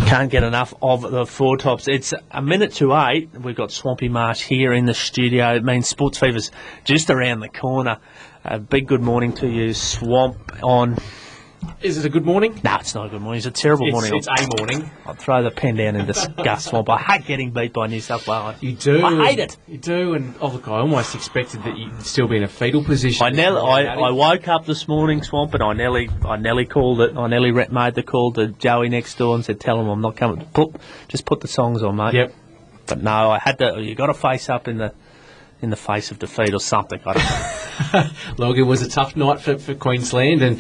Can't get enough of the Four Tops. It's a minute to 8. We've got Swampy Marsh here in the studio. It means Sports Fever's just around the corner. A big good morning to you, Swamp, on... Is it a good morning? No, it's not a good morning. It's a terrible morning. It's a morning. I'll throw the pen down in disgust, Swamp. I hate getting beat by New South Wales. You do. I hate it. You do, and look, I almost expected that you'd still be in a fetal position. I woke up this morning, Swamp, and I nearly called it. I nearly made the call to Joey next door and said, "Tell him I'm not coming." Just put the songs on, mate. Yep. But no, I had to. You got to face up in the face of defeat or something. I don't know. Look, it was a tough night for Queensland, and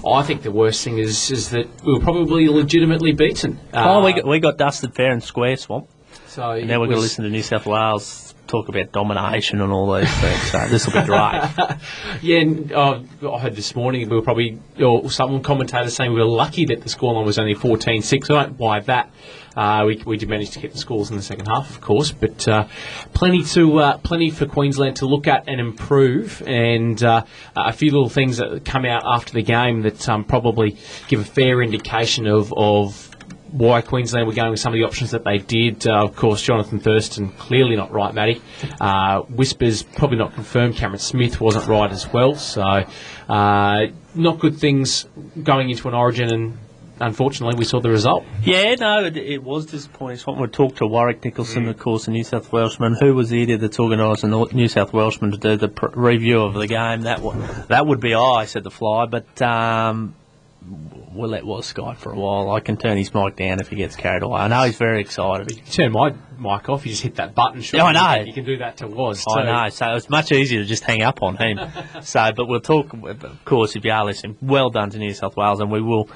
I think the worst thing is that we were probably legitimately beaten. We got dusted fair and square, Swamp. And now we're going to listen to New South Wales talk about domination and all these things. So this will be great. Yeah, and I heard this morning we were probably, or some commentators saying we were lucky that the scoreline was only 14-6. I don't buy that. We did manage to get the scores in the second half, of course, but plenty for Queensland to look at and improve, and a few little things that come out after the game that probably give a fair indication of why Queensland were going with some of the options that they did. Of course, Jonathan Thurston, clearly not right, Matty. Whispers, probably not confirmed. Cameron Smith wasn't right as well. So, not good things going into an Origin, and unfortunately, we saw the result. Yeah, no, it was disappointing. So we talked to Warwick Nicholson, of course, a New South Welshman. Who was the idiot that's organised the New South Welshman to do the review of the game? That would be I, said the Fly, but... we'll let Woz Sky for a while. I can turn his mic down if he gets carried away. I know he's very excited. You can turn my mic off. You just hit that button. Yeah, I know. You can do that to Woz too. I know. So it's much easier to just hang up on him. But we'll talk, of course, if you are listening, well done to New South Wales, and we will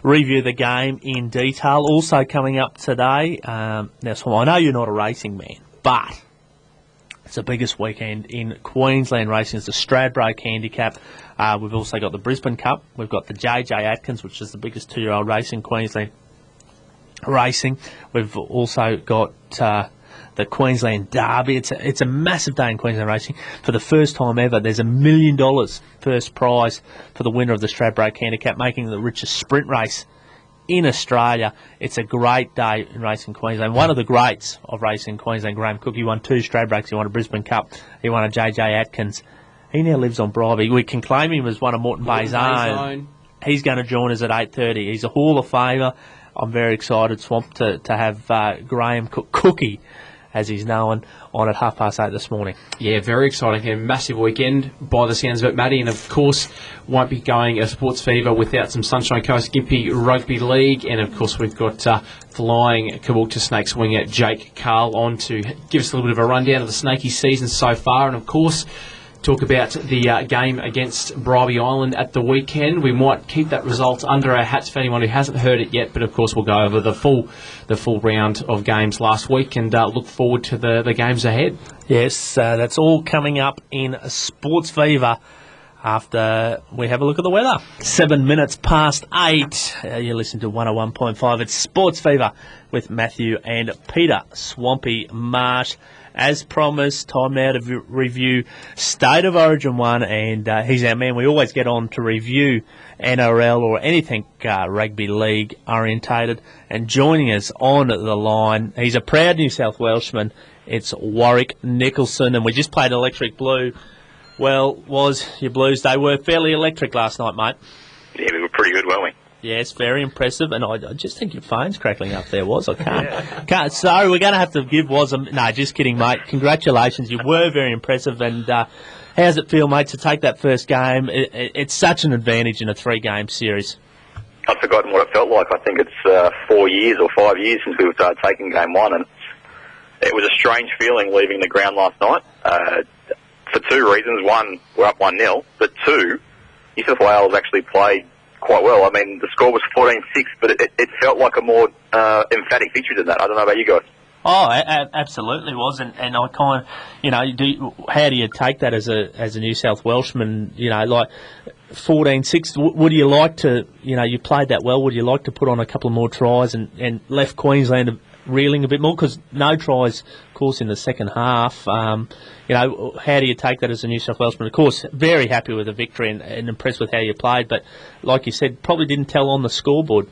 review the game in detail. Also coming up today, now, so I know you're not a racing man, but... it's the biggest weekend in Queensland racing. It's the Stradbroke Handicap. We've also got the Brisbane Cup. We've got the JJ Atkins, which is the biggest 2-year-old race in Queensland racing. We've also got the Queensland Derby. It's a massive day in Queensland racing. For the first time ever, there's $1 million first prize for the winner of the Stradbroke Handicap, making it the richest sprint race in Australia. It's a great day in racing Queensland. One of the greats of racing Queensland, Graham Cook, he won 2 Stradbrokes. He won a Brisbane Cup. He won a JJ Atkins. He now lives on Bribey. We can claim him as one of Moreton Bay's own. He's going to join us at 8:30. He's a Hall of Famer. I'm very excited, Swamp, to have Graham Cook, Cookie, as he's known, on at 8:30 this morning. Yeah, very exciting. A massive weekend by the sounds of it, Matty. And, of course, won't be going a Sports Fever without some Sunshine Coast Gympie Rugby League. And, of course, we've got flying Caboolture Snakes winger Jake Carl on to give us a little bit of a rundown of the Snaky season so far. And, of course, talk about the game against Bribey Island at the weekend. We might keep that result under our hats for anyone who hasn't heard it yet, but of course we'll go over the full round of games last week and look forward to the games ahead. Yes, that's all coming up in Sports Fever after we have a look at the weather. 7 minutes past 8. You listen to 101.5. It's Sports Fever with Matthew and Peter Swampy Marsh. As promised, time now to review State of Origin 1, and he's our man. We always get on to review NRL or anything rugby league orientated. And joining us on the line, he's a proud New South Welshman. It's Warwick Nicholson, and we just played Electric Blue. Well, was your Blues? They were fairly electric last night, mate. Yeah, we were pretty good, weren't we? Yes, very impressive, and I just think your phone's crackling up there, Woz. I can't. Sorry, we're going to have to give Woz no, just kidding, mate. Congratulations, you were very impressive, and how's it feel, mate, to take that first game? It's such an advantage in a 3-game series. I've forgotten what it felt like. I think it's 4 years or 5 years since we started taking game 1, and it was a strange feeling leaving the ground last night for 2 reasons. One, we're up 1-0, but 2, New South Wales actually played quite well. I mean, the score was 14-6, but it felt like a more emphatic victory than that. I don't know about you guys. Oh, absolutely was, and I kind of, how do you take that as a New South Welshman? Like 14-6. Would you like to, you played that well? Would you like to put on a couple of more tries and left Queensland reeling a bit more? Because no tries, of course, in the second half. How do you take that as a New South Welshman? Of course, very happy with the victory and impressed with how you played, but like you said, probably didn't tell on the scoreboard.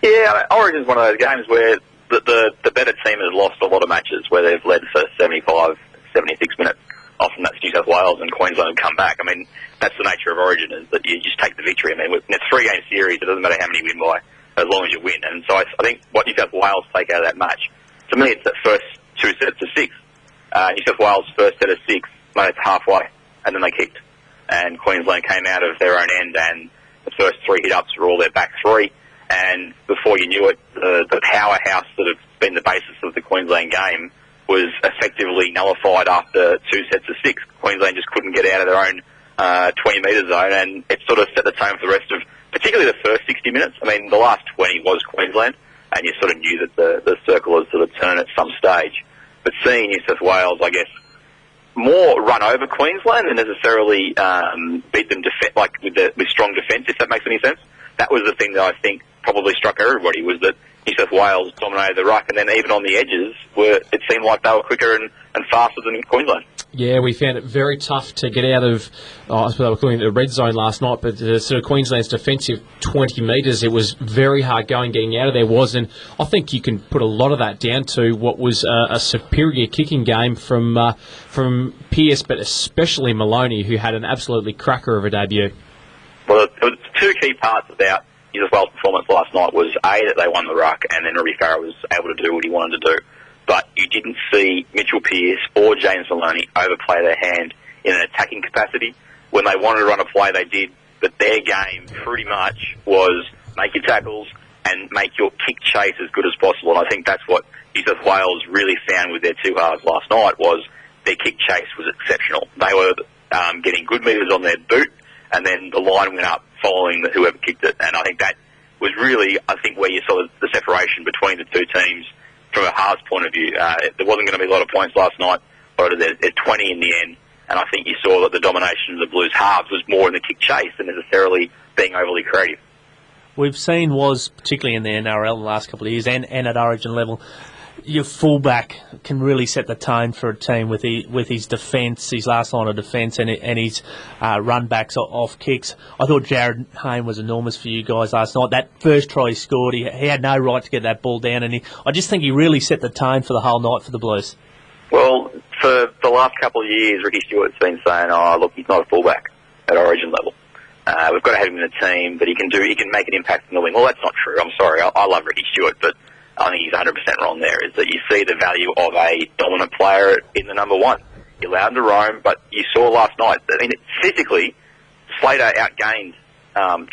Yeah, Origin's one of those games where the better team has lost a lot of matches where they've led for 75, 76 minutes. Often that's New South Wales and Queensland come back. I mean, that's the nature of Origin, is that you just take the victory. I mean, in a 3-game series, it doesn't matter how many you win by, as long as you win. And so I think what New South Wales take out of that match, to me, it's that first 2 sets of 6. New South Wales' first set of 6 made it to halfway, and then they kicked. And Queensland came out of their own end, and the first 3 hit-ups were all their back 3. And before you knew it, the powerhouse that had been the basis of the Queensland game was effectively nullified after 2 sets of 6. Queensland just couldn't get out of their own 20-metre zone, and it sort of set the tone for the rest of, particularly the first 60 minutes. I mean, the last 20 was Queensland, and you sort of knew that the circle had sort of turned at some stage. But seeing New South Wales, I guess, more run over Queensland than necessarily beat them with strong defence, if that makes any sense. That was the thing that I think probably struck everybody, was that New South Wales dominated the ruck, and then even on the edges, it seemed like they were quicker and faster than Queensland. Yeah, we found it very tough to get out of, I suppose they were calling it the red zone last night, but sort of Queensland's defensive 20 metres, it was very hard going getting out of there and I think you can put a lot of that down to what was a superior kicking game from Pearce, but especially Maloney, who had an absolutely cracker of a debut. Well, there was 2 key parts about New South Wales' performance last night was, A, that they won the ruck, and then Robbie Farah was able to do what he wanted to do. But you didn't see Mitchell Pearce or James Maloney overplay their hand in an attacking capacity. When they wanted to run a play, they did, but their game pretty much was make your tackles and make your kick chase as good as possible. And I think that's what New South Wales really found with their 2 halves last night, was their kick chase was exceptional. They were getting good metres on their boot, and then the line went up following whoever kicked it. And I think that was really, where you saw the separation between the 2 teams from a halves point of view. There wasn't going to be a lot of points last night, but there's 20 in the end. And I think you saw that the domination of the Blues halves was more in the kick chase than necessarily being overly creative. We've seen particularly in the NRL in the last couple of years and at Origin level, your fullback can really set the tone for a team with his defence, his last line of defence, and his run backs off kicks. I thought Jared Hayne was enormous for you guys last night. That first try he scored, he had no right to get that ball down, and I just think he really set the tone for the whole night for the Blues. Well, for the last couple of years, Ricky Stewart's been saying, look, he's not a fullback at Origin level. We've got to have him in the team, but he can make an impact in the wing. Well, that's not true. I'm sorry. I love Ricky Stewart, but I think he's 100% wrong there, is that you see the value of a dominant player in the number 1. You allow him to roam, but you saw last night, physically, Slater outgained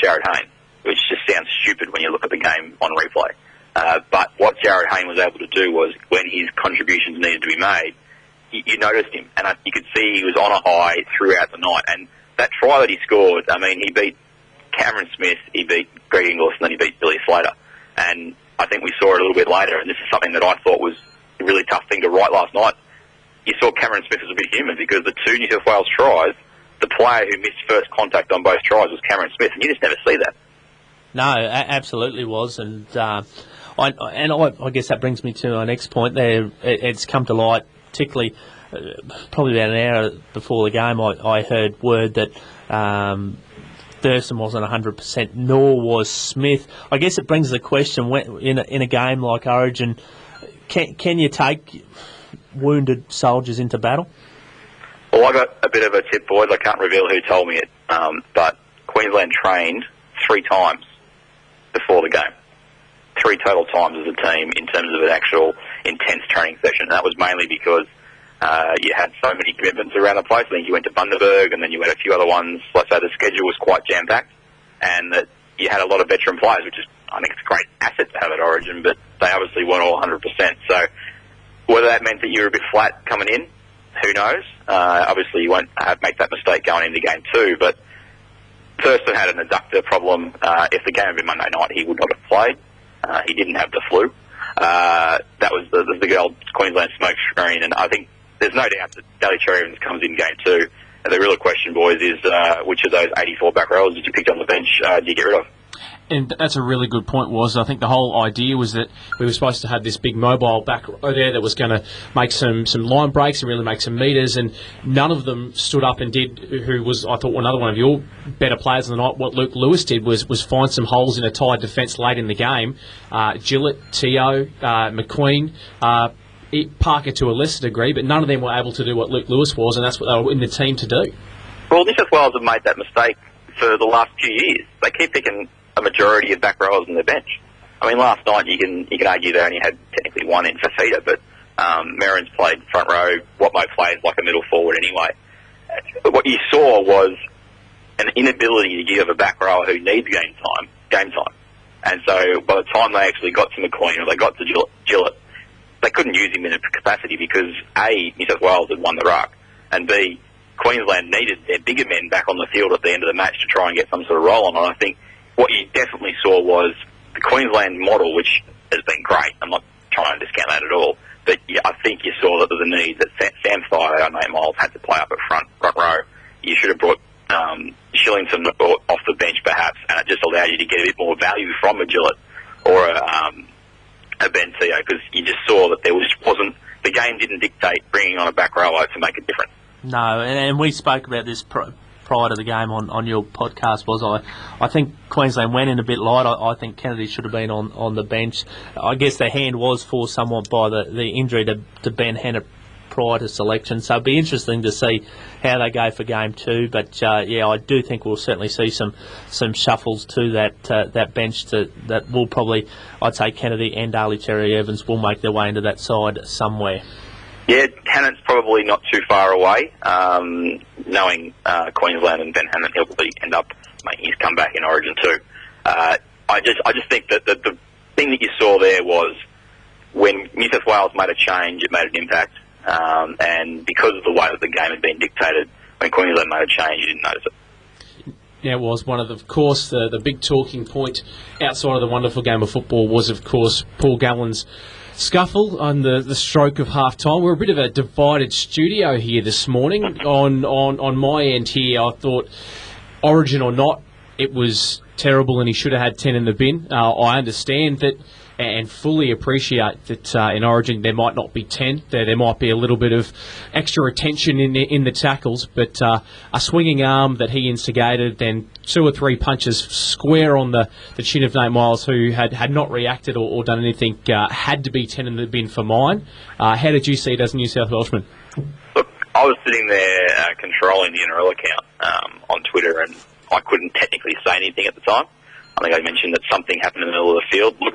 Jared Hayne, which just sounds stupid when you look at the game on replay. But what Jared Hayne was able to do was, when his contributions needed to be made, you noticed him, and you could see he was on a high throughout the night. And that try that he scored, he beat Cameron Smith, he beat Greg Inglis, and then he beat Billy Slater. And I think we saw it a little bit later, and this is something that I thought was a really tough thing to write last night. You saw Cameron Smith as a bit human, because the 2 New South Wales tries, the player who missed first contact on both tries was Cameron Smith, and you just never see that. No, absolutely was, and I guess that brings me to our next point there. It's come to light, particularly probably about an hour before the game, I heard word that Thurston wasn't 100%, nor was Smith. I guess it brings the question, in a game like Origin, can you take wounded soldiers into battle? Well, I got a bit of a tip, boys. I can't reveal who told me it, but Queensland trained 3 times before the game. 3 total times as a team in terms of an actual intense training session. And that was mainly because you had so many commitments around the place. I think you went to Bundaberg, and then you had a few other ones. So the schedule was quite jam-packed, and that you had a lot of veteran players, which is, I think, it's a great asset to have at Origin, but they obviously weren't all 100%. So whether that meant that you were a bit flat coming in, who knows? Obviously, you won't make that mistake going into game 2, but Thurston had an adductor problem. If the game had been Monday night, he would not have played. He didn't have the flu. That was the good old Queensland smoke screen, and I think there's no doubt that Daly Cherry Evans comes in game 2. And the real question, boys, is which of those 84 back rows that you picked on the bench do you get rid of? And that's a really good point, I think the whole idea was that we were supposed to have this big mobile back row there that was going to make some line breaks and really make some meters, and none of them stood up and did, who was, I thought, another one of your better players of the night. What Luke Lewis did was find some holes in a tired defence late in the game. Gillett, Teo, McQueen, Parker to a lesser degree, but none of them were able to do what Luke Lewis was, and that's what they were in the team to do. Well, New South Wales have made that mistake for the last few years. They keep picking a majority of back rowers on their bench. I mean, last night you can argue they only had technically one in Fafita, but Merrin's played front row. Watmo plays like a middle forward anyway. What you saw was an inability to give a back rower who needs game time. And so by the time they actually got to McQueen or they got to Gillett, they couldn't use him in a capacity because A, New South Wales had won the ruck, and B, Queensland needed their bigger men back on the field at the end of the match to try and get some sort of roll on. And I think what you definitely saw was the Queensland model, which has been great. I'm not trying to discount that at all. But yeah, I think you saw that there was a need that Sam Thaiday and Nate Miles had to play up at front row. You should have brought Shillington off the bench perhaps, and it just allowed you to get a bit more value from a Gillett or a Ben Teo, because you just saw that the game didn't dictate bringing on a back rower to make a difference. No, and we spoke about this prior to the game on your podcast. I think Queensland went in a bit light. I think Kennedy should have been on the bench. I guess their hand was forced somewhat by the injury to Ben Hannah prior to selection, so it'd be interesting to see how they go for game 2. But I do think we'll certainly see some shuffles to that bench that will probably, I'd say Kennedy and Ali Cherry Evans will make their way into that side somewhere. Yeah, Hannon's probably not too far away. Knowing Queensland and Ben Hannon, he'll probably end up making his comeback in Origin too. I just think that the thing that you saw there was when New South Wales made a change, it made an impact. And because of the way that the game had been dictated, when Queensland made a change, you didn't notice it. Yeah, it was one of the big talking point outside of the wonderful game of football was, of course, Paul Gallen's scuffle on the stroke of half-time. We're a bit of a divided studio here this morning. On my end here, I thought, Origin or not, it was terrible and he should have had 10 in the bin. I understand that and fully appreciate that in Origin there might not be 10. There might be a little bit of extra attention in the tackles, but a swinging arm that he instigated, then 2 or 3 punches square on the chin of Nate Miles, who had not reacted or done anything, had to be 10 in the bin for mine. How did you see it as a New South Welshman? Look, I was sitting there controlling the NRL account on Twitter, and I couldn't technically say anything at the time. I think I mentioned that something happened in the middle of the field. Look,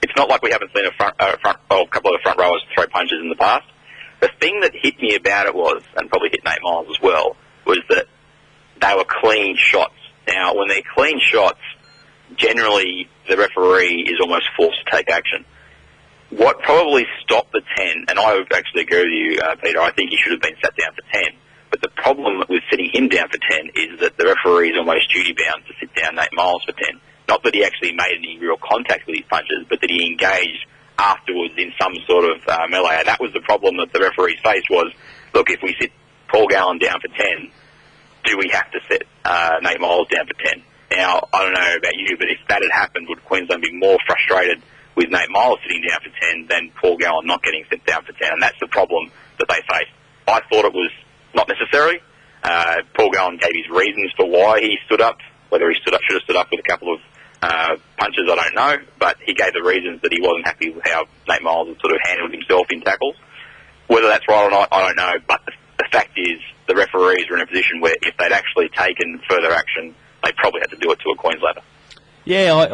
it's not like we haven't seen a couple of the front rowers throw punches in the past. The thing that hit me about it was, and probably hit Nate Miles as well, was that they were clean shots. Now, when they're clean shots, generally the referee is almost forced to take action. What probably stopped the 10, and I would actually agree with you, Peter, I think he should have been sat down for 10. But the problem with sitting him down for 10 is that the referee is almost duty-bound to sit down Nate Miles for 10. Not that he actually made any real contact with his punches, but that he engaged afterwards in some sort of melee. That was the problem that the referees faced was, look, if we sit Paul Gallen down for 10, do we have to sit Nate Miles down for 10? Now, I don't know about you, but if that had happened, would Queensland be more frustrated with Nate Miles sitting down for 10 than Paul Gallen not getting sit down for 10? And that's the problem that they faced. I thought it was not necessary. Paul Gallen gave his reasons for why he stood up. Whether he should have stood up with a couple of punches, I don't know, but he gave the reasons that he wasn't happy with how Nate Miles had sort of handled himself in tackles. Whether that's right or not, I don't know, but the fact is the referees were in a position where if they'd actually taken further action, they probably had to do it to a Queenslander. Yeah,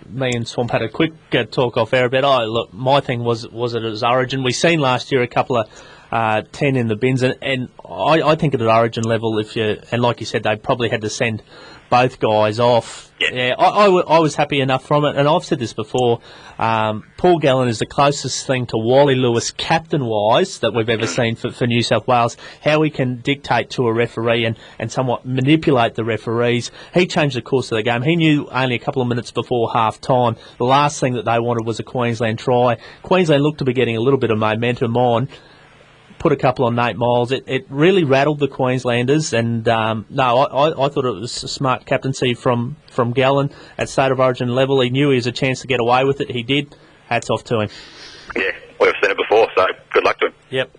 me and Swamp had a quick talk off air about, look, my thing was it was Origin. We seen last year a couple of 10 in the bins, and I think at an Origin level, and like you said, they probably had to send both guys off. Yeah, I was happy enough from it, and I've said this before. Paul Gallen is the closest thing to Wally Lewis, captain-wise, that we've ever seen for New South Wales. How he can dictate to a referee and somewhat manipulate the referees. He changed the course of the game. He knew only a couple of minutes before half-time the last thing that they wanted was a Queensland try. Queensland looked to be getting a little bit of momentum on. put a couple on Nate Miles. It really rattled the Queenslanders, and I thought it was a smart captaincy from Gallen at State of Origin level. He knew he was a chance to get away with it. He did. Hats off to him. Yeah, we've seen it before, so good luck to him.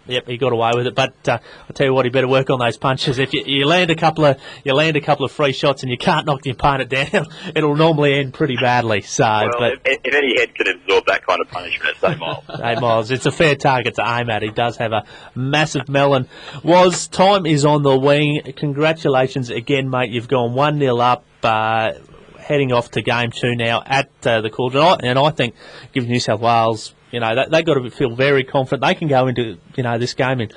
Yep, he got away with it. But I'll tell you what, he better work on those punches. If you land a couple of free shots and you can't knock the opponent down, it'll normally end pretty badly. So, if any head can absorb that kind of punishment, it's Nate Miles. Nate Miles, it's a fair target to aim at. He does have a massive melon. Time is on the wing. Congratulations again, mate. You've gone 1-0 up. Heading off to game 2 now at the Cauldron, and I think, given New South Wales, they've got to feel very confident. They can go into this game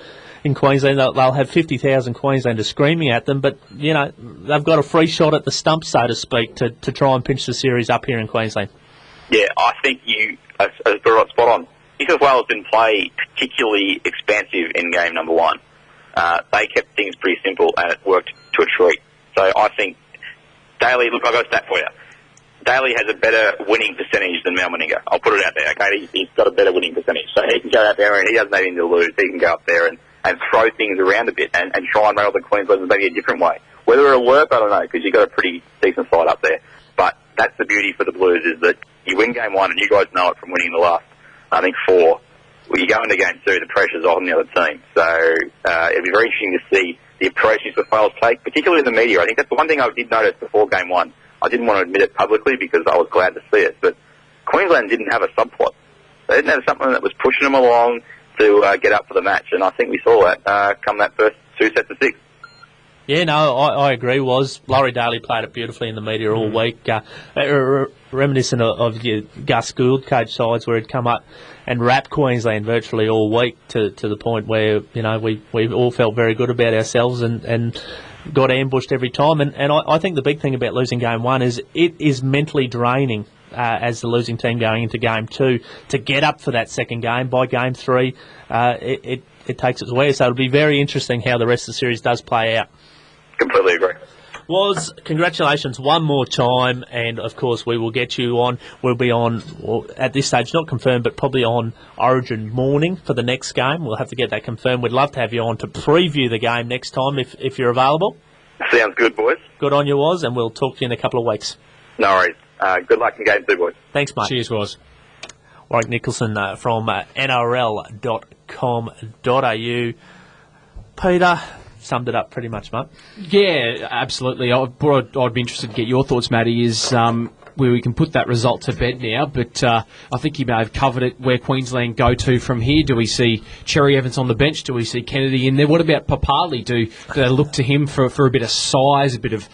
in Queensland. They'll have 50,000 Queenslanders screaming at them, but they've got a free shot at the stump, so to speak, to try and pinch the series up here in Queensland. Yeah, I think you are spot on. New South Wales didn't play particularly expansive in game number 1. They kept things pretty simple, and it worked to a treat. So I think Daly, look, I've got a stat for you. Daly has a better winning percentage than Mal Meninga. I'll put it out there, okay? He's got a better winning percentage. So he can go out there and he doesn't have anything to lose. He can go up there and throw things around a bit and try and rattle the Queenslanders maybe a different way. Whether it'll work, I don't know, because you've got a pretty decent side up there. But that's the beauty for the Blues, is that you win game 1, and you guys know it from winning the last, I think, 4. Well, you go into game 2, the pressure's on the other team. So it'll be very interesting to see the approach New South Wales take, particularly in the media. I think that's the one thing I did notice before game 1. I didn't want to admit it publicly because I was glad to see it, but Queensland didn't have a subplot. They didn't have something that was pushing them along to get up for the match, and I think we saw that come that first 2 sets of 6. Yeah, no, I agree. Laurie Daly played it beautifully in the media all week. Reminiscent of your Gus Gould coach sides, where he'd come up and rap Queensland virtually all week to the point where we all felt very good about ourselves and got ambushed every time. And I think the big thing about losing game 1 is it is mentally draining as the losing team going into game 2 to get up for that second game. By game 3, it takes its way. So it'll be very interesting how the rest of the series does play out. Completely agree. Congratulations one more time, and of course we will get you on. We'll be on, at this stage not confirmed, but probably on Origin morning for the next game. We'll have to get that confirmed. We'd love to have you on to preview the game next time if you're available. Sounds good, boys. Good on you, Woz, and we'll talk to you in a couple of weeks. No worries. Good luck in game 2, boys. Thanks, mate. Cheers, Woz. Warwick Nicholson from NRL.com.au. Peter, summed it up pretty much, mate. Yeah, absolutely. What I'd be interested to get your thoughts, Matty, is where we can put that result to bed now, but I think you may have covered it, where Queensland go to from here. Do we see Cherry Evans on the bench? Do we see Kennedy in there? What about Papali? Do they look to him for a bit of size, a bit of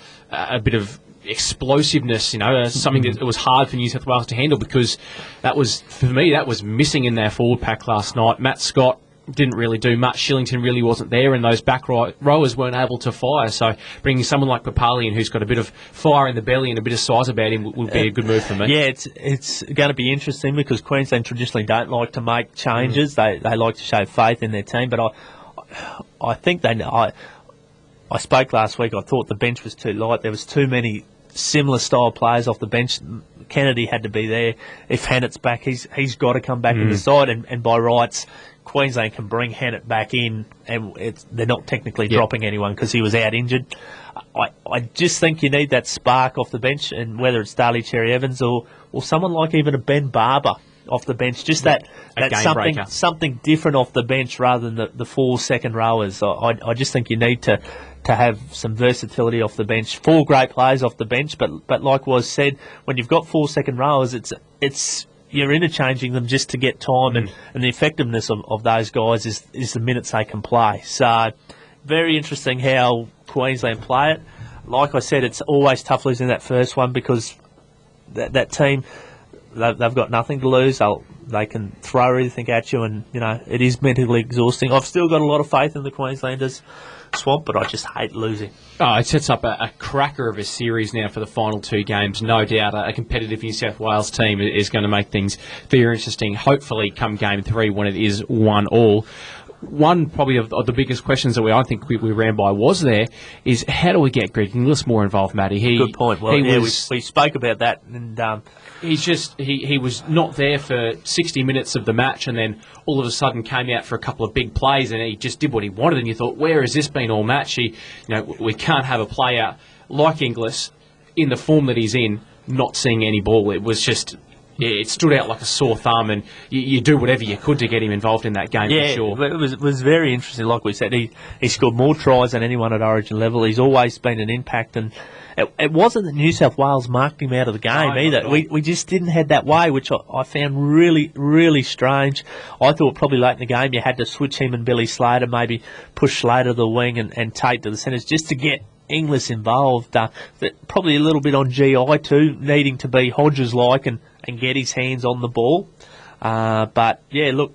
explosiveness, something that it was hard for New South Wales to handle, because that was missing in their forward pack last night. Matt Scott didn't really do much. Shillington really wasn't there, and those back rowers weren't able to fire. So bringing someone like Papali in, who's got a bit of fire in the belly and a bit of size about him, would be a good move for me. Yeah, it's going to be interesting, because Queensland traditionally don't like to make changes. They like to show faith in their team, but I think I spoke last week. I thought the bench was too light. There was too many similar style players off the bench. Kennedy had to be there. If Hannett's back, he's got to come back in the side, and by rights, Queensland can bring Hannett back in, and they're not technically dropping anyone because he was out injured. I just think you need that spark off the bench, and whether it's Daly Cherry Evans or someone like even a Ben Barber off the bench, just that something different off the bench rather than the 4 second rowers. I just think you need to have some versatility off the bench. 4 great players off the bench, but like was said, when you've got 4 second rowers, it's you're interchanging them just to get time, and the effectiveness of those guys is the minutes they can play. So very interesting how Queensland play it. Like I said, it's always tough losing that first one, because that team, they've got nothing to lose. They can throw everything at you, and it is mentally exhausting. I've still got a lot of faith in the Queenslanders, Swamp, but I just hate losing. It sets up a cracker of a series now for the final 2 games. No doubt a competitive New South Wales team is going to make things very interesting, hopefully come game 3 when it is 1-1. one probably of the biggest questions that I think we ran by was there is how do we get Greg Inglis more involved, Matty? Good point. Well, we spoke about that, and he was not there for 60 minutes of the match, and then all of a sudden came out for a couple of big plays, and he just did what he wanted. And you thought, where has this been all match? We can't have a player like Inglis in the form that he's in, not seeing any ball. It was just. Yeah, it stood out like a sore thumb, and you do whatever you could to get him involved in that game, for sure. It was very interesting. Like we said, he scored more tries than anyone at Origin level. He's always been an impact, and it wasn't that New South Wales marked him out of the game either. We just didn't head that way, which I found really, really strange. I thought probably late in the game you had to switch him and Billy Slater, maybe push Slater to the wing and Tate to the centres just to get Inglis involved. Probably a little bit on GI too, needing to be Hodges-like and get his hands on the ball. But, yeah, look,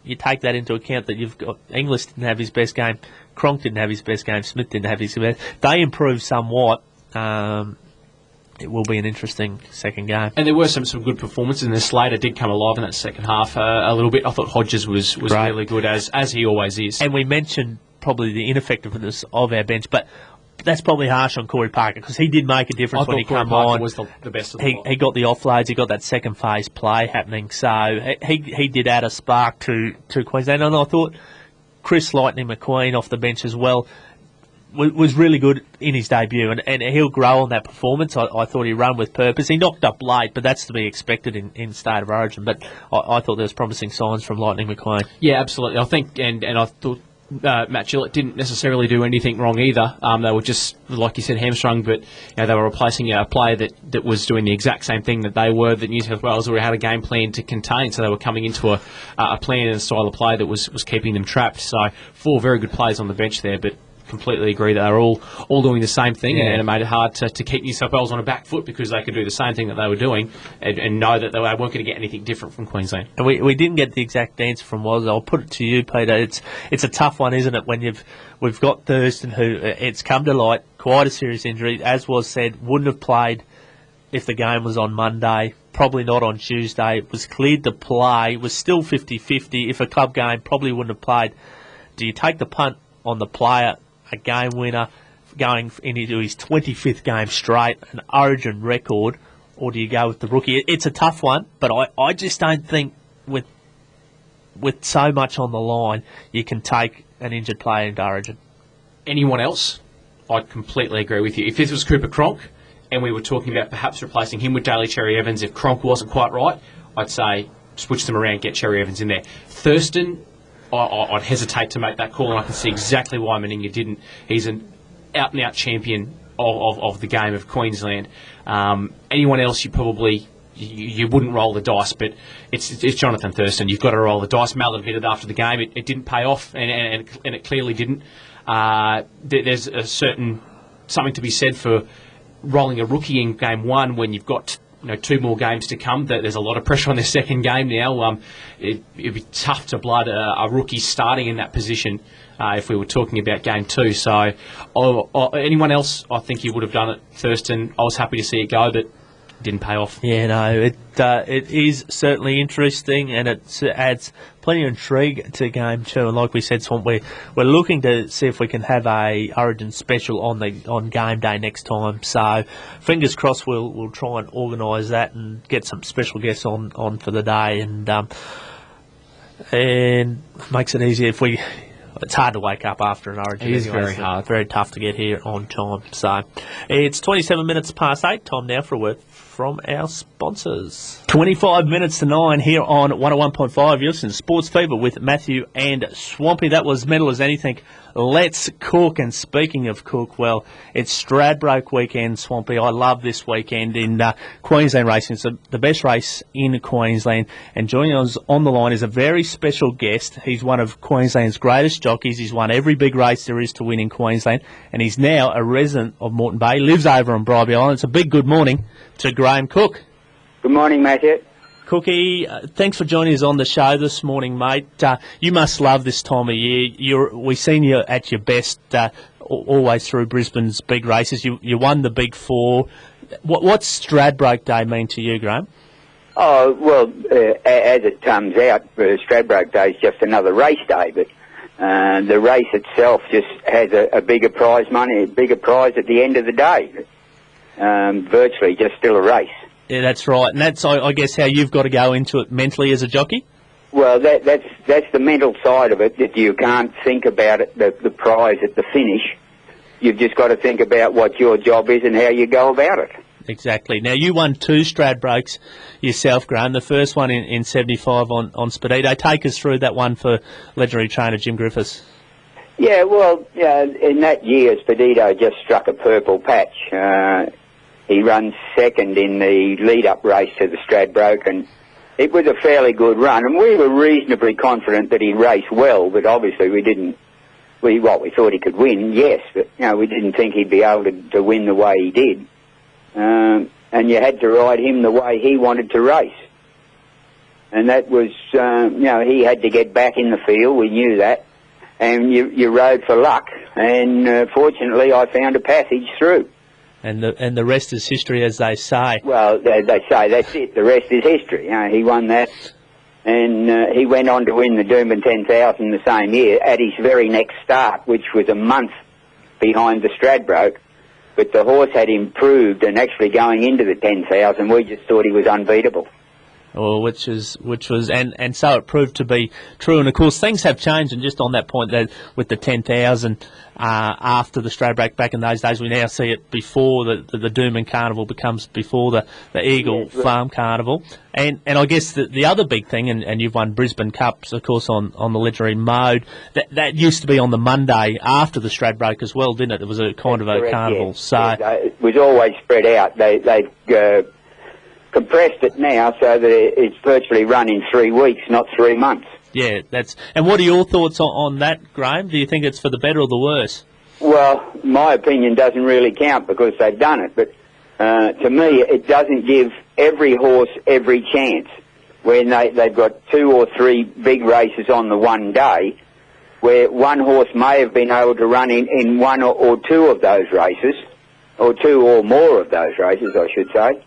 you take that into account that you've got Inglis didn't have his best game, Cronk didn't have his best game, Smith didn't have his best. They improved somewhat. It will be an interesting second game. And there were some good performances, and the Slater did come alive in that second half a little bit. I thought Hodges was really good, as he always is. And we mentioned probably the ineffectiveness of our bench, but that's probably harsh on Corey Parker because he did make a difference when he came on. Was the best of the lot. He got the offloads, he got that second phase play happening, so he did add a spark to Queensland. And I thought Chris Lightning McQueen off the bench as well was really good in his debut, and he'll grow on that performance. I thought he ran with purpose. He knocked up late, but that's to be expected in State of Origin. But I thought there was promising signs from Lightning McQueen. Yeah, absolutely. I think, and I thought Matt Gillett didn't necessarily do anything wrong either. They were just, like you said, hamstrung, but they were replacing a player that was doing the exact same thing that they were, that New South Wales already had a game plan to contain, so they were coming into a plan and a style of play that was keeping them trapped. So 4 very good players on the bench there, but completely agree that they were all doing the same thing, and it made it hard to keep New South Wales on a back foot because they could do the same thing that they were doing and know that they weren't going to get anything different from Queensland. And we didn't get the exact answer from Woz. I'll put it to you, Peter. It's a tough one, isn't it, when we've got Thurston, who it's come to light, quite a serious injury, as was said, wouldn't have played if the game was on Monday, probably not on Tuesday. It was cleared to play, was still 50-50. If a club game, probably wouldn't have played. Do you take the punt on the player, a game winner, going into his 25th game straight, an Origin record, or do you go with the rookie? It's a tough one, but I just don't think with so much on the line, you can take an injured player into Origin. Anyone else? I completely agree with you. If this was Cooper Cronk, and we were talking about perhaps replacing him with Daly Cherry-Evans, if Cronk wasn't quite right, I'd say switch them around, get Cherry-Evans in there. Thurston, I'd hesitate to make that call, and I can see exactly why Meninga didn't. He's an out-and-out champion of the game of Queensland. Anyone else, you probably you wouldn't roll the dice, but it's Jonathan Thurston. You've got to roll the dice. Mal admitted after the game it didn't pay off, and it clearly didn't. There's a certain something to be said for rolling a rookie in game one when you've got 2 more games to come. There's a lot of pressure on their second game now. It'd be tough to blood a rookie starting in that position if we were talking about game 2. So anyone else, I think you would have done it. Thurston, I was happy to see it go, but it didn't pay off. Yeah, no, it is certainly interesting, and it adds plenty of intrigue to game 2. And like we said, Swamp, we're looking to see if we can have a Origin special on game day next time. So fingers crossed, we'll try and organise that and get some special guests on for the day, and makes it easier if we. It's hard to wake up after an Origin. It is anyway, very hard. Very tough to get here on time. So it's 27 minutes past 8. Time now for a word from our sponsors. 25 minutes to 9 here on 101.5. You're listening to SportsFeva with Matthew and Swampy. That was Metal as Anything. Let's cook. And speaking of cook, well, it's Stradbroke weekend, Swampy. I love this weekend in Queensland racing. It's the best race in Queensland. And joining us on the line is a very special guest. He's one of Queensland's greatest jockeys. He's won every big race there is to win in Queensland. And he's now a resident of Moreton Bay, lives over on Bribie Island. It's a big good morning to Graham Cook. Good morning, Matthew. Cookie, thanks for joining us on the show this morning, mate. You must love this time of year. We've seen you at your best always through Brisbane's big races. You won the Big Four. What's Stradbroke Day mean to you, Graham? Oh, well, as it comes out, Stradbroke Day is just another race day, but the race itself just has a bigger prize money, a bigger prize at the end of the day. Virtually just still a race. Yeah, that's right. And that's, I guess, how you've got to go into it mentally as a jockey? Well, that's the mental side of it, that you can't think about it, the prize at the finish. You've just got to think about what your job is and how you go about it. Exactly. Now, you won 2 Stradbrokes yourself, Graham. The first one in 75 on Speedido. Take us through that one for legendary trainer Jim Griffiths. Yeah, well, in that year, Speedido just struck a purple patch. He runs second in the lead-up race to the Stradbroke, and it was a fairly good run. And we were reasonably confident that he'd race well, but obviously we didn't. We thought he could win, yes, but we didn't think he'd be able to win the way he did. And you had to ride him the way he wanted to race. And that was, he had to get back in the field, we knew that. And you rode for luck, and fortunately I found a passage through. And the rest is history, as they say. Well, they say that's it, the rest is history. He won that, and he went on to win the Doomben 10,000 the same year at his very next start, which was a month behind the Stradbroke. But the horse had improved, and actually going into the 10,000, we just thought he was unbeatable. Well, which was, and so it proved to be true. And of course, things have changed. And just on that point, that with the 10,000 after the Stradbroke back in those days, we now see it before the Doomben Carnival becomes before the Eagle Farm Carnival. And I guess the other big thing, and you've won Brisbane Cups, of course, on the legendary mode. That used to be on the Monday after the Stradbroke as well, didn't it? It was a kind of a correct, carnival. Yes. So it was always spread out. They've compressed it now so that it's virtually run in 3 weeks, not 3 months. Yeah, and what are your thoughts on that, Graham? Do you think it's for the better or the worse? Well, my opinion doesn't really count because they've done it, but to me it doesn't give every horse every chance when they've got 2 or 3 big races on the one day, where one horse may have been able to run in 1 or 2 of those races, or 2 or more of those races, I should say.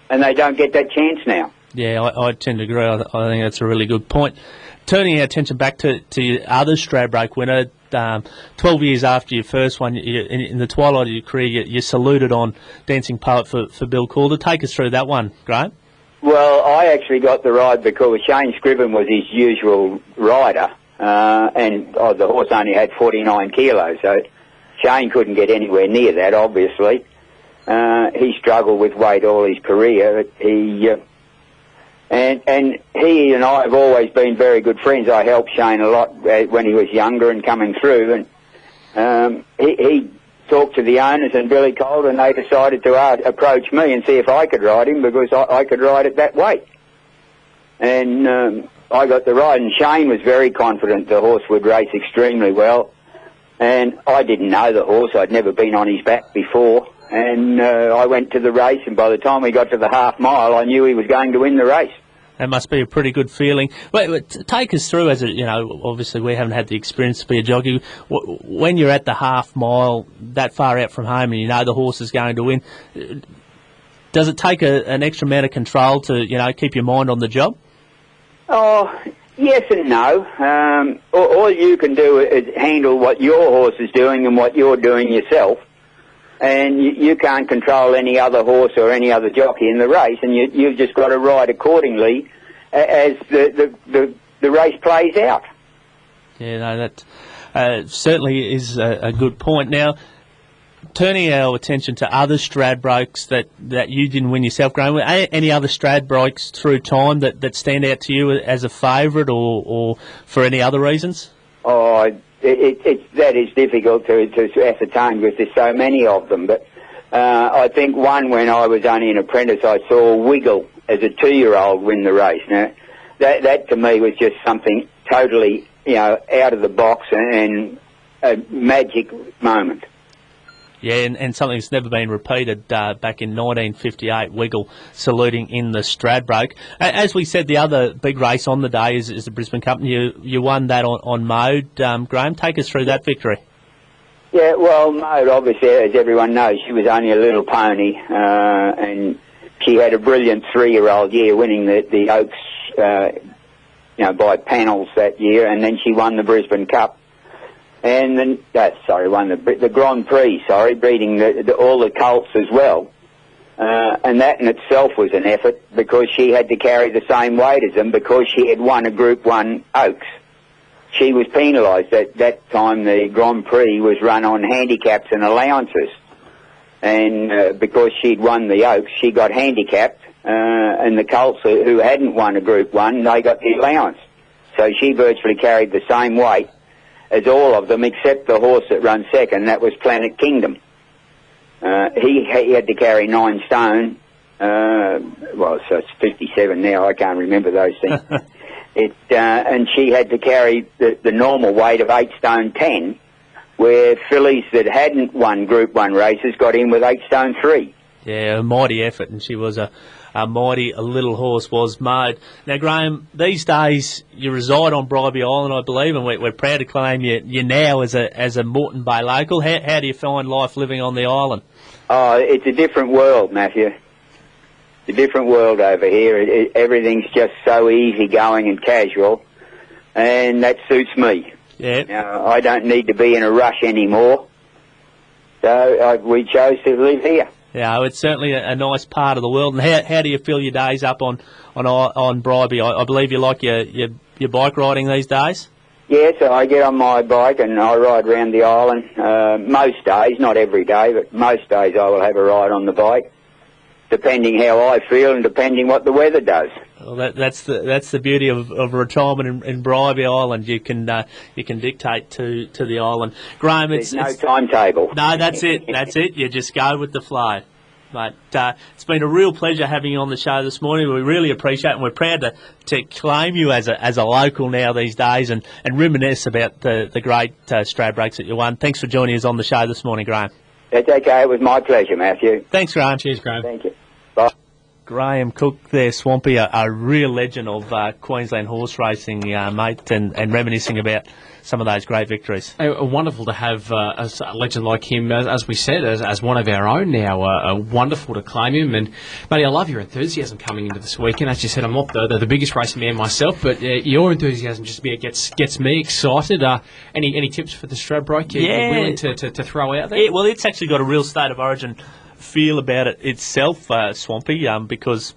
And they don't get that chance now. Yeah, I tend to agree. I think that's a really good point. Turning our attention back to your other Stradbroke winner, 12 years after your first one, in the twilight of your career, you saluted on Dancing Poet for Bill Calder. Take us through that one, Graham. Well, I actually got the ride because Shane Scriven was his usual rider, and the horse only had 49 kilos, so Shane couldn't get anywhere near that, obviously. He struggled with weight all his career. And he and I have always been very good friends. I helped Shane a lot when he was younger and coming through. And he talked to the owners and Billy Calder, and they decided to approach me and see if I could ride him because I could ride at that weight. And I got the ride, and Shane was very confident the horse would race extremely well. And I didn't know the horse. I'd never been on his back before. And I went to the race, and by the time we got to the half mile, I knew he was going to win the race. That must be a pretty good feeling. Wait, take us through, obviously we haven't had the experience to be a jockey. When you're at the half mile, that far out from home, and you know the horse is going to win, does it take an extra amount of control to, keep your mind on the job? Oh, yes and no. All you can do is handle what your horse is doing and what you're doing yourself. And you can't control any other horse or any other jockey in the race, and you've just got to ride accordingly as the race plays out. Yeah, no, that certainly is a good point. Now, turning our attention to other Stradbrokes that you didn't win yourself, Graham, any other Stradbrokes through time that stand out to you as a favourite or for any other reasons? Oh, that is difficult to ascertain because there's so many of them. But I think one, when I was only an apprentice, I saw Wiggle as a 2-year-old win the race. Now, that to me was just something totally, out of the box and a magic moment. Yeah, and something that's never been repeated back in 1958, Wiggle saluting in the Stradbroke. As we said, the other big race on the day is the Brisbane Cup. You won that on mode. Graham, take us through that victory. Yeah, well, Mode, obviously, as everyone knows, she was only a little pony, and she had a brilliant 3-year-old year, winning the Oaks, by panels that year, and then she won the Brisbane Cup. And then, won the Grand Prix, beating all the colts as well. And that in itself was an effort, because she had to carry the same weight as them, because she had won a Group 1 Oaks. She was penalised. At that time, the Grand Prix was run on handicaps and allowances. And because she'd won the Oaks, she got handicapped, and the colts who hadn't won a Group 1, they got the allowance. So she virtually carried the same weight as all of them, except the horse that ran second, that was Planet Kingdom. He had to carry 9 stone. So it's 57 now. I can't remember those things. And she had to carry the normal weight of 8 stone 10, where fillies that hadn't won Group 1 races got in with 8 stone 3. Yeah, a mighty effort, and she was a mighty little horse, was Mode. Now, Graham, these days you reside on Bribie Island, I believe, and we're proud to claim you now as a Moreton Bay local. How do you find life living on the island? Oh, it's a different world, Matthew. It's a different world over here. Everything's just so easygoing and casual, and that suits me. Yeah. I don't need to be in a rush anymore, so we chose to live here. Yeah, it's certainly a nice part of the world. And how do you fill your days up on Bribie? I believe you like your bike riding these days? Yeah, so I get on my bike and I ride around the island. Most days, not every day, but most days I will have a ride on the bike, depending how I feel and depending what the weather does. Well, that's the beauty of retirement in Bribie Island. You can dictate to the island. Graham, There's no timetable. No, that's it. That's it. You just go with the flow. But it's been a real pleasure having you on the show this morning. We really appreciate it, and we're proud to claim you as a local now these days, and reminisce about the great Stradbrakes that you won. Thanks for joining us on the show this morning, Graham. That's okay. It was my pleasure, Matthew. Thanks, Graham. Cheers, Graham. Thank you. Bye. Graham Cook there, Swampy, a real legend of Queensland horse racing, mate, and reminiscing about some of those great victories. Wonderful to have a legend like him, as we said, as one of our own now. Wonderful to claim him. And, matey, I love your enthusiasm coming into this weekend. As you said, I'm not the biggest racing man myself, but your enthusiasm just gets me excited. Any tips for the Stradbroke you're willing to throw out there? Yeah, well, it's actually got a real state of origin feel about it itself, Swampy, because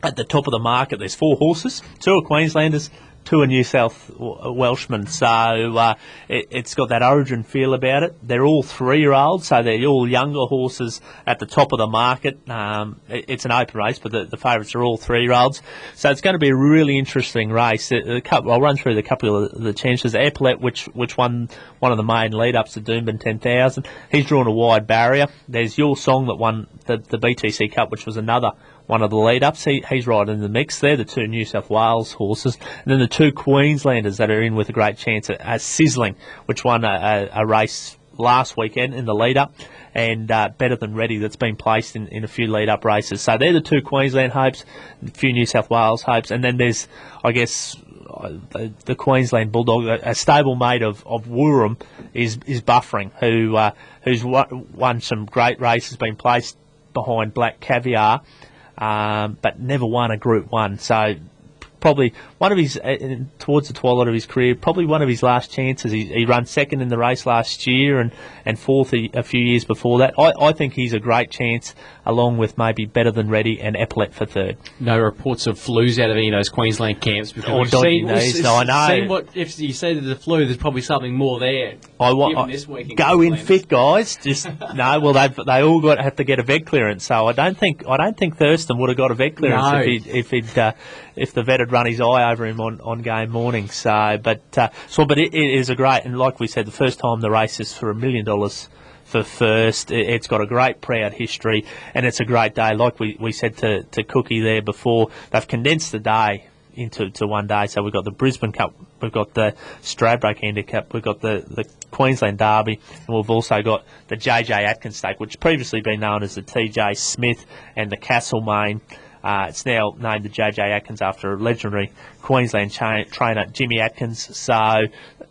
at the top of the market there's 4 horses, 2 are Queenslanders, 2 are New South Welshmen, so it's got that origin feel about it. They're all 3-year-olds, so they're all younger horses at the top of the market. It's an open race, but the favourites are all 3-year-olds, so it's going to be a really interesting race. I'll run through the couple of the chances. Epaulet, which won one of the main lead-ups to Doomben 10,000, he's drawn a wide barrier. There's Your Song that won the BTC Cup, which was another one of the lead-ups. He's right in the mix there, the 2 New South Wales horses. And then the 2 Queenslanders that are in with a great chance are Sizzling, which won a race last weekend in the lead-up, and Better Than Ready, that's been placed in a few lead-up races. So they're the 2 Queensland hopes, a few New South Wales hopes, and then there's, I guess, the Queensland Bulldog, a stablemate of Wooram is Buffering, who's won some great races, been placed behind Black Caviar, but never won a Group 1. So probably one of his, towards the twilight of his career, probably one of his last chances. He ran second in the race last year and fourth a few years before that. I think he's a great chance, along with maybe Better Than Ready and Epaulet for third. No reports of flus out of any of those Queensland camps. Or dodgy knees, I know. If you say there's a flu, there's probably something more there. This week in go in fit, guys. Just no. Well, they all have to get a vet clearance. So I don't think Thurston would have got a vet clearance if the vet had run his eye over him on game morning. But it is a great, and like we said, the first time the race is for $1 million for first. It's got a great proud history, and it's a great day. Like we said to Cookie there before, they've condensed the day into one day. So we've got the Brisbane Cup, we've got the Stradbroke Handicap, we've got the Queensland Derby, and we've also got the JJ Atkins Stake, which previously been known as the TJ Smith and the Castlemaine. It's now named the JJ Atkins after a legendary Queensland trainer, Jimmy Atkins. So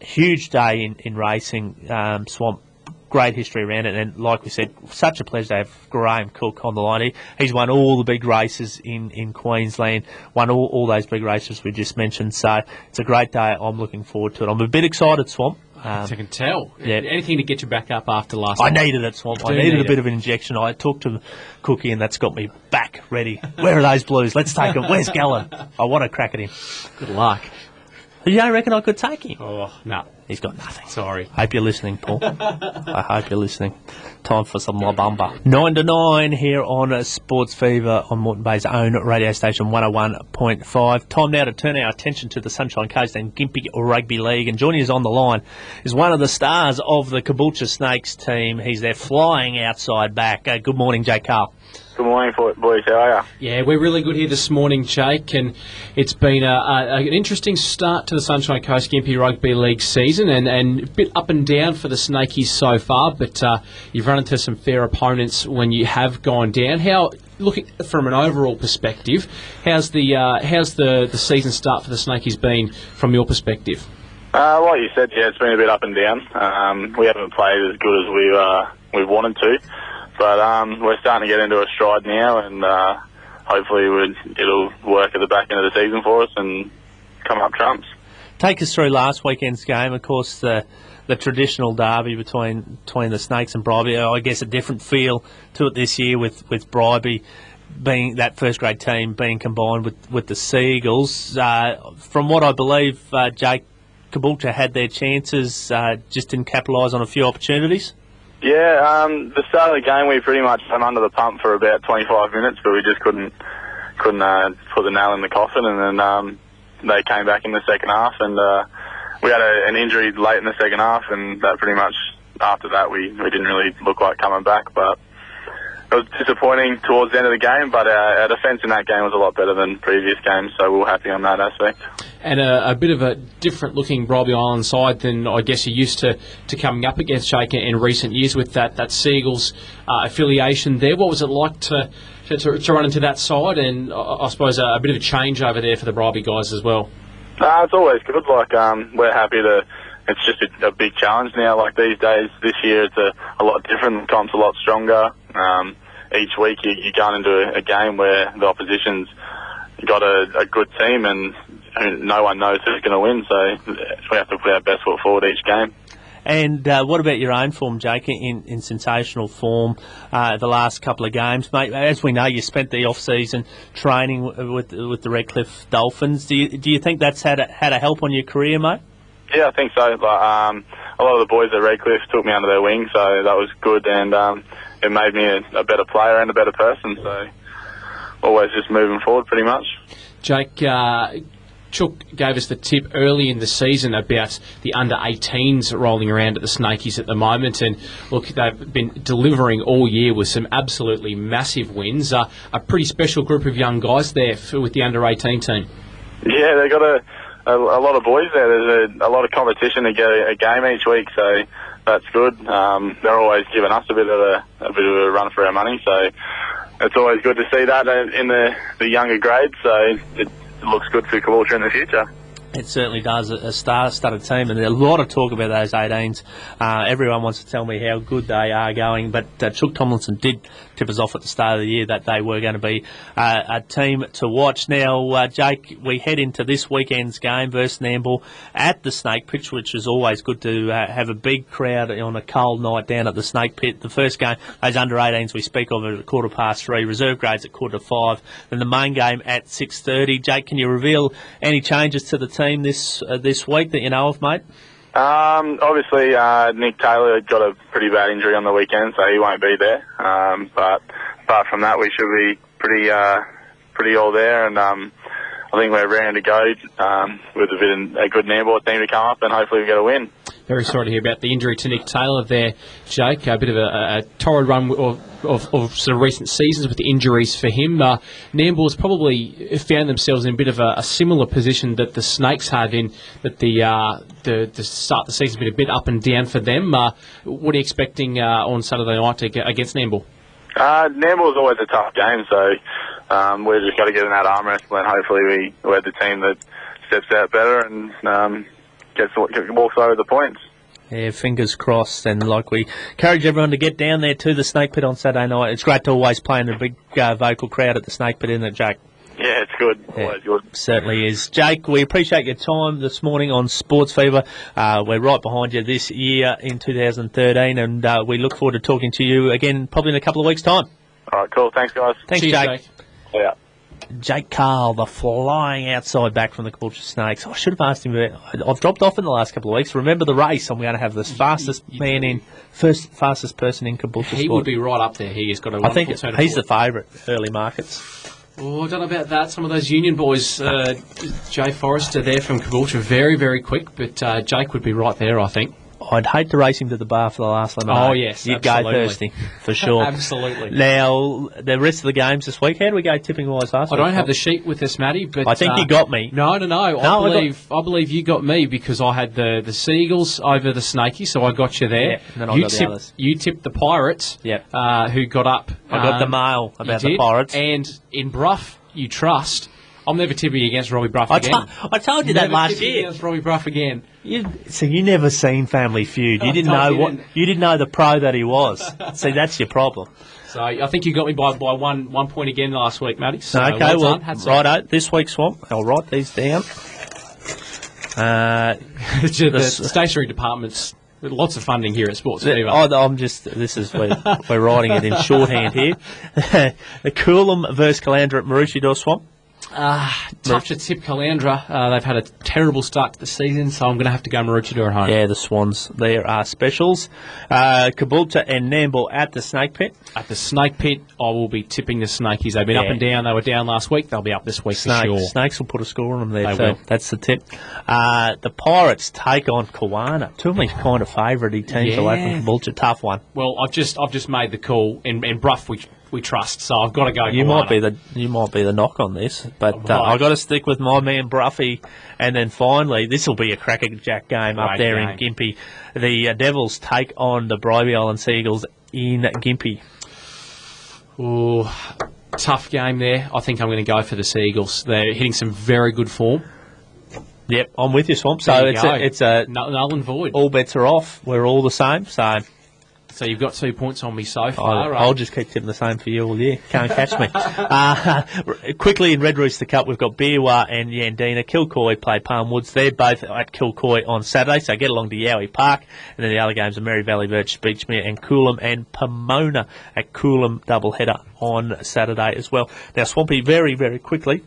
huge day in racing, Swamp. great history around it, and like we said, such a pleasure to have Graham Cook on the line. He's won all the big races in Queensland, won all those big races we just mentioned, so it's a great day. I'm looking forward to it. I'm a bit excited, Swamp. I can tell. Yeah. Anything to get you back up after last I night. needed it, Swamp. I needed a bit of an injection. I talked to Cookie, and that's got me back ready. Where are those Blues? Let's take them. Where's Gallen? I want to crack at him. Good luck. You don't reckon I could take him? Oh, no. He's got nothing. Sorry. Hope you're listening, Paul. I hope you're listening. Time for some La Bamba. 9 to 9 here on Sports Fever on Moreton Bay's own radio station 101.5. Time now to turn our attention to the Sunshine Coast and Gympie Rugby League. And joining us on the line is one of the stars of the Caboolture Snakes team. He's their flying outside back. Good morning, Jake Carl. Good morning, boys. How are you? Yeah, we're really good here this morning, Jake, and it's been an interesting start to the Sunshine Coast Gympie Rugby League season, and a bit up and down for the Snakies so far, but you've run into some fair opponents when you have gone down. How, looking from an overall perspective, how's the season start for the Snakies been from your perspective? Like you said, yeah, it's been a bit up and down. We haven't played as good as we've wanted to. But we're starting to get into a stride now, and hopefully it'll work at the back end of the season for us and come up trumps. Take us through last weekend's game. Of course, the traditional derby between the Snakes and Bribey. I guess a different feel to it this year with Bribey being that first grade team being combined with the Seagulls. From what I believe, Jake, Caboolture had their chances, just didn't capitalise on a few opportunities. Yeah, the start of the game we pretty much went under the pump for about 25 minutes, but we just couldn't put the nail in the coffin, and then they came back in the second half, and we had an injury late in the second half, and that pretty much after that we didn't really look like coming back, but it was disappointing towards the end of the game, but our defence in that game was a lot better than previous games, so we were happy on that aspect. And a bit of a different-looking Bribey Island side than I guess you're used to coming up against, Jake, in recent years with that Seagulls affiliation there. What was it like to run into that side, and I suppose a bit of a change over there for the Bribey guys as well? It's always good. Like we're happy to. It's just a big challenge now. Like these days, this year it's a lot different. The comp's a lot stronger. Each week you're going into a game where the opposition's got a good team, and no one knows who's going to win. So we have to put our best foot forward each game. And what about your own form, Jake, in sensational form the last couple of games? Mate, as we know, you spent the off-season training with the Redcliffe Dolphins. Do you think that's had a help on your career, mate? Yeah, I think so. Like, a lot of the boys at Redcliffe took me under their wing, so that was good, and it made me a better player and a better person, so always just moving forward pretty much. Jake, Chook gave us the tip early in the season about the under-18s rolling around at the Snakies at the moment, and look, they've been delivering all year with some absolutely massive wins. A pretty special group of young guys there with the under-18 team. Yeah, they got a lot of boys there. There's a lot of competition to get a game each week, so that's good. They're always giving us a bit of a run for our money, so it's always good to see that in the younger grades. So it looks good for Caboolture in the future. It certainly does, a star-studded team, and a lot of talk about those 18s. Everyone wants to tell me how good they are going, but Chook Tomlinson did tip us off at the start of the year that they were going to be a team to watch. Now, Jake, we head into this weekend's game versus Nambour at the Snake Pit, which is always good to have a big crowd on a cold night down at the Snake Pit. The first game, those under-18s we speak of at 3:15, reserve grades at 4:45, then the main game at 6:30. Jake, can you reveal any changes to the team this week that you know of, mate? Obviously, Nick Taylor got a pretty bad injury on the weekend, so he won't be there. But apart from that, we should be pretty all there, and I think we're ready to go with a good Nambour team to come up, and hopefully we get a win. Very sorry to hear about the injury to Nick Taylor there, Jake. A bit of a torrid run of sort of recent seasons with the injuries for him. Nambour's probably found themselves in a bit of a similar position that the Snakes had in that the start of the season been a bit up and down for them. What are you expecting on Saturday night against Nambour? Nambour's always a tough game, so we've just got to get in that arm wrestle, and hopefully we're the team that steps out better and walks over the points. Yeah, fingers crossed. And like we encourage everyone to get down there to the Snake Pit on Saturday night. It's great to always play in a big vocal crowd at the Snake Pit, isn't it, Jake? Yeah, it's good. Always good. Certainly is. Jake, we appreciate your time this morning on Sports Fever. We're right behind you this year in 2013, and we look forward to talking to you again probably in a couple of weeks' time. All right, cool. Thanks, guys. Thanks, Cheers, Jake. Yeah. Jake Carl, the flying outside back from the Caboolture Snakes. I should have asked him about. I've dropped off in the last couple of weeks. Remember the race? I'm going to have the fastest person in Caboolture He Sport. would be right up there. He has got a I wonderful think turn of he's the form. favourite early markets. Oh, I don't know about that. Some of those Union boys, Jay Forrester there from Caboolture, very, very quick, but Jake would be right there, I think. I'd hate to race him to the bar for the last lemonade. Oh, yes, You'd absolutely. go thirsty, for sure. Absolutely. Now, the rest of the games this week, how do we go tipping-wise last I week? don't have the sheet with us, Matty, but I think you got me. No. I I believe you got me because I had the Seagulls over the Snakies, so I got you there. Yeah, and then I got the others. You tipped the Pirates, Yep. who got up. I got the mail you about the did, Pirates. and in Bruff, you trust. I'm never tipping against Robbie Bruff I again. told you that Never last tipping year. against Robbie Bruff again. So you never seen Family Feud. You didn't No, know you didn't. you didn't know the pro that he was. See, that's your problem. So I think you got me by one point again last week, Matty. So Okay, well well, done. Hats off. righto. This week's Swamp. I'll write these down. The stationery department's lots of funding here at SportsFeva. I'm just. We're writing it in shorthand here. The Coolum versus Calandra at Maroochydore Swamp. Tough to tip Calandra. They've had a terrible start to the season, so I'm going to have to go Maroochydore at home. Yeah, the Swans. There are specials. Caboolture and Nambour at the Snake Pit. At the Snake Pit, I will be tipping the Snakies. They've been up and down. They were down last week. They'll be up this week for sure. Snakes will put a score on them there. They So will. that's the tip. The Pirates take on Kawana. Two of me kind of favourite teams away from Caboolture. Tough one. Well, I've just made the call, and Bruff we trust, so I've got to go. You Kawana. might be the knock on this, but Right. I've got to stick with my man Bruffy, and then finally this will be a crackerjack game up Great there in game. Gympie. The Devils take on the Bribie Island Seagulls in Gympie. Ooh, tough game there. I think I'm going to go for the Seagulls. They're hitting some very good form. Yep, I'm with you, Swamp. So There you it's a null and void. all bets are off. We're all the same. So So you've got 2 points on me so far. I'll just keep tipping the same for you all year. Can't catch me. Quickly in Red Rooster Cup, we've got Beerwah and Yandina. Kilcoy play Palm Woods. They're both at Kilcoy on Saturday, so get along to Yowie Park. And then the other games are Mary Valley, Birch, Beachmere and Coolum and Pomona at Coolum doubleheader on Saturday as well. Now, Swampy, very, very quickly.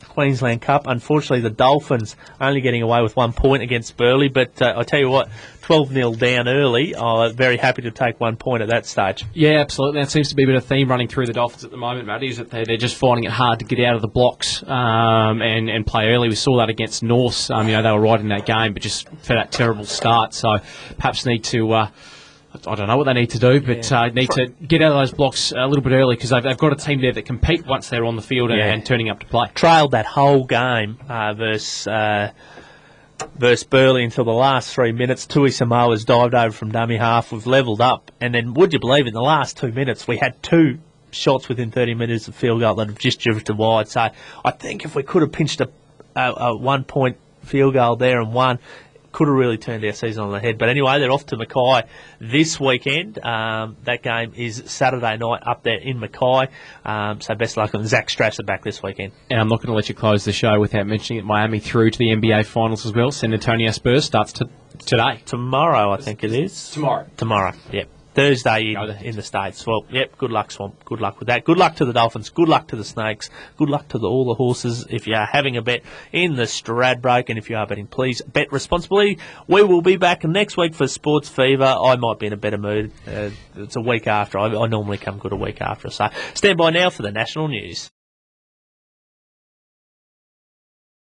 Queensland Cup. Unfortunately, the Dolphins only getting away with 1 point against Burleigh, but I tell you what, 12-0 down early. Very happy to take 1 point at that stage. Yeah, absolutely. That seems to be a bit of a theme running through the Dolphins at the moment, Matty, is that they're just finding it hard to get out of the blocks and play early. We saw that against Norse. They were right in that game, but just for that terrible start. So perhaps need to... I don't know what they need to do, but need to get out of those blocks a little bit early because they've got a team there that compete once they're on the field and turning up to play. Trailed that whole game versus Burleigh until the last 3 minutes. Tui Samoa's dived over from dummy half. We've levelled up. And then, would you believe, in the last 2 minutes, we had two shots within 30 minutes of field goal that have just drifted wide. So I think if we could have pinched a 1 point field goal there and won, could have really turned our season on the head. But anyway, they're off to Mackay this weekend. That game is Saturday night up there in Mackay. So best luck. And Zach Strasser back this weekend. And I'm not going to let you close the show without mentioning it. Miami through to the NBA Finals as well. San Antonio Spurs starts today. Tomorrow, I think it is. Tomorrow, yep. Thursday in the States. Well, yep, good luck, Swamp. Good luck with that. Good luck to the Dolphins. Good luck to the Snakes. Good luck to all the horses. If you are having a bet in the Stradbroke, and if you are betting, please bet responsibly. We will be back next week for Sports Fever. I might be in a better mood. It's a week after. I normally come good a week after. So stand by now for the national news.